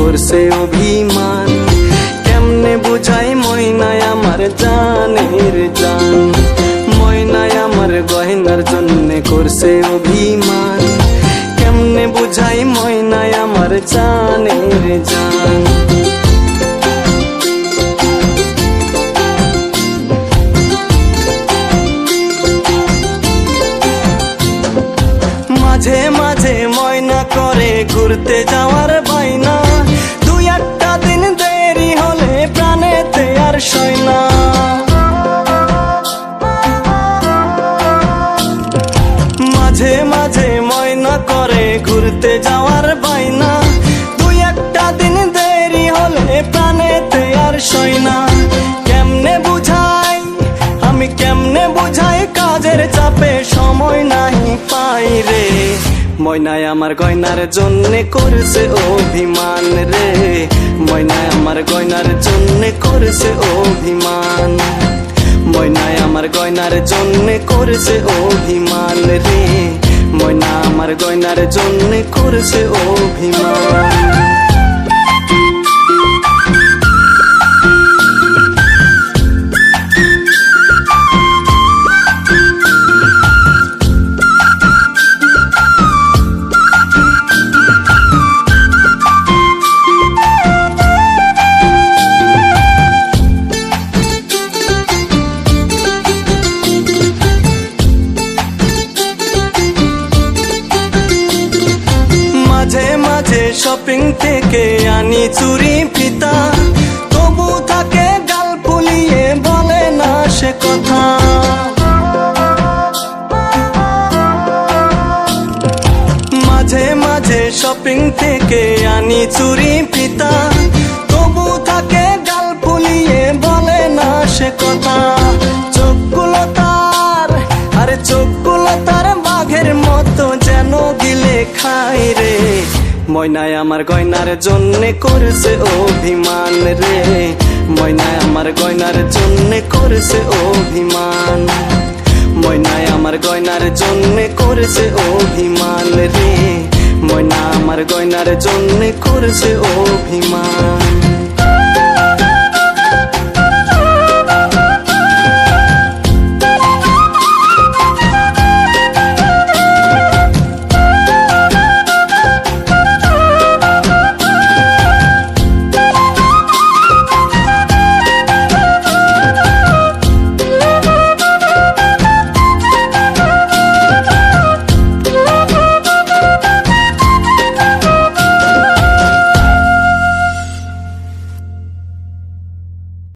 করছে অভিমান। কেমনে বুঝাই ময়নায় আমার জানের জান, ময়নায় আমার গয়নার জন্য করছে অভিমান। কেমনে বুঝাই ময়নায় আমার জানের জান। মাঝে মাঝে ময়না করে ঘুরতে যাওয়ার বাইনা, দুই একটা দিন দেরি হলে প্রাণেতে আর সয় না। মাঝে মাঝে ময়না করে ঘুরতে যাওয়ার বাইনা, দুই একটা দিন দেরি হলে প্রাণেতে আর সয় না। কেমনে বুঝাই আমি, কেমনে বুঝাই কাজের চাপে সময় নাহি পাই রে। ময়নায় আমার গয়নার জন্য করছে অভিমান রে, ময়নায় আমার গয়নার জন্য করছে অভিমান। ময়নায় আমার গয়নার জন্য করছে অভিমান রে, ময়না আমার গয়নার জন্য করছে অভিমান। মাঝে মাঝে শপিং থেকে আনি চুরি ফিতা, তবু থাকে গাল ফুলিয়ে বলে না সে কথা। মাঝে মাঝে শপিং থেকে আনি চুরি ফিতা, তবু থাকে গাল ফুলিয়ে বলে না সে কথা। চোখগুলো তার, আরে চোখগুলো তার বাঘের মতো যেন গিলে খাই রে। ময়নায় আমার গয়নার জন্য করছে অভিমান রে, ময়নায় আমার গয়নার জন্য করছে অভিমান। ময়নায় আমার গয়নার জন্য করছে অভিমান রে, ময়না আমার গয়নার জন্য করছে অভিমান।